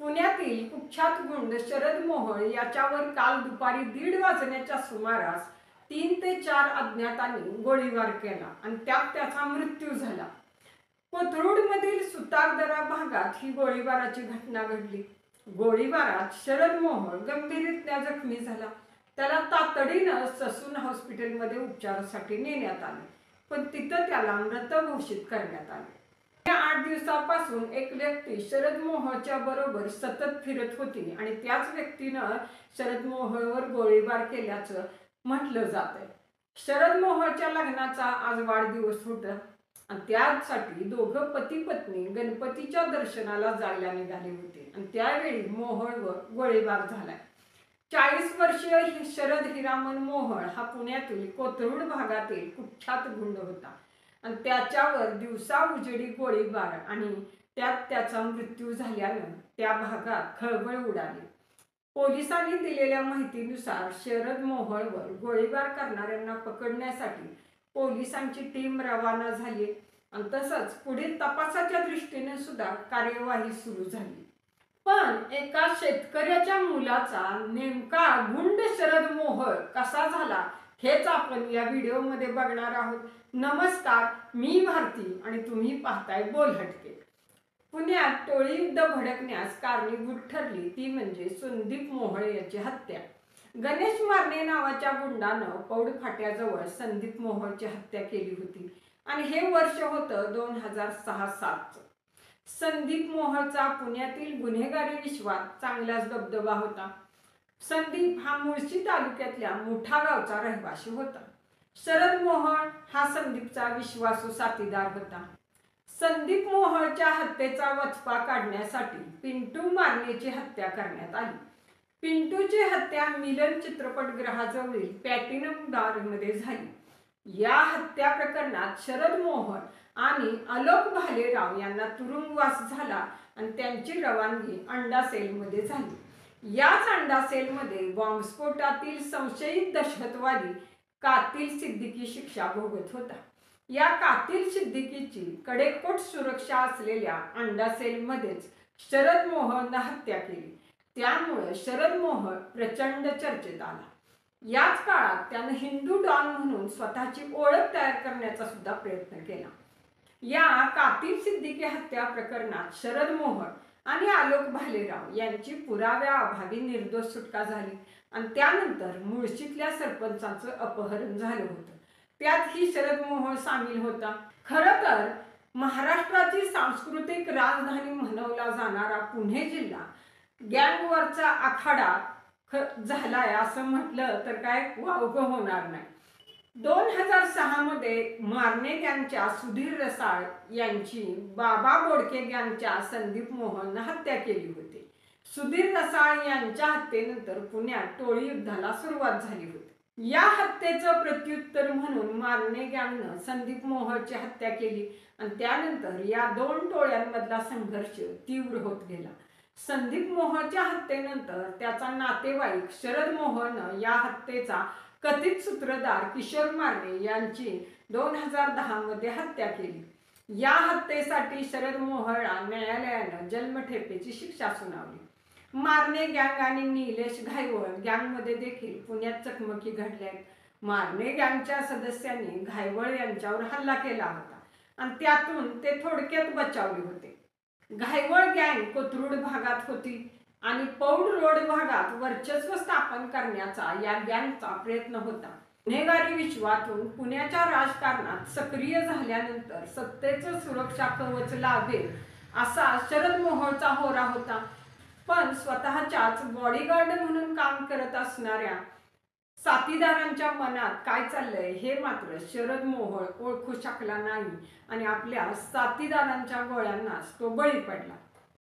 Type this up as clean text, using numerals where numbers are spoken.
पुण्यातील कुख्यात गुंड शरद मोहोळ याच्यावर काल दुपारी 1:30 वाजण्याच्या सुमारास 3 ते 4 अज्ञातांनी गोळीबार केला आणि त्यात त्याचा मृत्यू झाला। कोथरूडमधील सुतारदरा भागात ही गोळीबाराची घटना घडली। गोळीबारात शरद मोहोळ गंभीररीत्या जखमी झाला। त्याला तातडीनं ससून हॉस्पिटलमध्ये उपचारासाठी नेण्यात आले, पण तिथं त्याला मृत घोषित करण्यात आले। या 8 दिवसापासून एक व्यक्ती शरद मोहोळच्या बरोबर सतत फिरत होती आणि त्याच व्यक्तीनं शरद मोहोळवर गोळीबार केल्याचं म्हटलं जातंय। शरद मोहोळच्या लग्नाचा आज वाढदिवस होता आणि त्यासाठी दोघं पती पत्नी गणपतीच्या दर्शनाला जायला निघाले होते आणि त्यावेळी मोहोळवर गोळीबार झालाय। 40 वर्षीय शरद हिरामन मोहोळ हा पुण्यातील कोथरूड भागातील कुख्यात गुंड होता आणि त्याच्यावर दिवसा उजेडी गोळीबार आणि त्यात त्याचा मृत्यू झाल्यानं त्या भागात खळबळ उडाली। पोलिसांनी दिलेल्या माहितीनुसार शरद मोहोळवर गोळीबार करणाऱ्यांना पकडण्यासाठी पोलिसांची टीम रवाना झाली आणि तसंच पुढील तपासाच्या दृष्टीने सुद्धा कार्यवाही सुरू झाली। पण एका शेतकऱ्याच्या मुलाचा नेमका गुंड शरद मोहोळ कसा झाला हेच आपण या व्हिडिओमध्ये बघणार आहोत। नमस्कार, मी भारती आणि तुम्ही पाहताय बोलहटके। पुण्यात टोळी युद्ध भडकण्यास कारणीभूत ठरली ती म्हणजे संदीप मोहोळ याची हत्या। गणेश मारणे नावाच्या गुंडानं पौड फाट्याजवळ संदीप मोहोळची हत्या केली होती आणि हे वर्ष होतं 2006-07चं। संदीप मोहोळचा पुण्यातील गुन्हेगारी विश्वात चांगलाच दबदबा होता। संदीप हा मुळशी तालुक्यातल्या मुठा गावचा रहिवासी होता। शरद मोहोळ हा संदीपचा विश्वासू साथीदार होता। संदीप मोहोळच्या हत्येचा वचपा काढण्यासाठी पिंटू मारणेची हत्या करण्यात आली। पिंटूची हत्या मिलन चित्रपटगृहाजवळील प्लॅटिनम बारमध्ये झाली। या हत्या प्रकरणात शरद मोहोळ आणि आलोक भालेराव यांना तुरुंगवास झाला आणि त्यांची रवानगी अंडा सेलमध्ये झाली। याच अंडा सेलमध्ये बॉम्बस्फोटातील संशयित दहशतवादी कातिल सिद्दीकी शिक्षा भोगत होता। या कातिल सिद्दीकीची कडेकोट सुरक्षा असलेल्या अंडा सेलमध्येच शरद मोहोळनं हत्या केली। त्यामुळे शरद मोहोळ प्रचंड चर्चेत आला। याच काळात त्यानं हिंदू डॉन म्हणून स्वतःची ओळख तयार करण्याचा सुद्धा प्रयत्न केला। या कातिल सिद्दीकी हत्या प्रकरणात शरद मोहोळ आणि आलोक भालेराव यांची पुराव्याअभावी निर्दोष सुटका झाली आणि त्यानंतर मुळशीतल्या सरपंचाचं अपहरण झालं होतं। त्यात ही शरद मोहोळ सामील होता। खरं तर महाराष्ट्राची सांस्कृतिक राजधानी म्हणवला जाणारा पुणे जिल्हा गँगवरचा आखाडा झालाय असं म्हटलं तर काय वावगं होणार नाही। 2006 मध्ये मारणे गँगच्या सुधीर रसाळ यांची बाबा बोडके गँगच्या संदीप मोहोळनं हत्या केली होती। सुधीर रसाळ यांच्या हत्येनंतर पुण्यात टोळी युद्धाला सुरुवात झाली होती। या हत्येचं प्रत्युत्तर म्हणून मारणे गँगनं संदीप मोहोळची हत्या केली आणि त्यानंतर या 2 टोळ्यांमधला संघर्ष तीव्र होत गेला। संदीप मोहोळच्या हत्येनंतर त्याचा नातेवाईक शरद मोहोळनं या हत्येचा कथित सूत्रधार किशोर मारणे यांची 2010 मध्ये हत्या केली। या हत्येसाठी शरद मोहोळला न्यायालयानं जन्मठेपेची शिक्षा सुनावली। मारणे गँग आणि निलेश घायवळ गँगमध्ये देखील पुण्यात चकमकी घडल्यात। मारणे गँगच्या सदस्यांनी घायवळ यांच्यावर हल्ला केला होता आणि त्यातून ते थोडक्यात बचावले होते। घायवळ गँग कोथरूड भागात होती आणि पौड रोड भागात वर्चस्व स्थापन करण्याचा या गँगचा प्रयत्न होता। गुन्हेगारी विश्वातून पुण्याच्या राजकारणात सक्रिय झाल्यानंतर सत्तेचं सुरक्षा कवच लाभेल असा शरद मोहोळचा होरा होता, पण स्वतःच्याच बॉडीगार्ड म्हणून काम करत असणाऱ्या साथीदारांच्या मनात काय चाललंय हे मात्र शरद मोहोळ ओळखू शकला नाही आणि आपल्या साथीदारांच्या गोळ्यांनाच तो बळी पडला।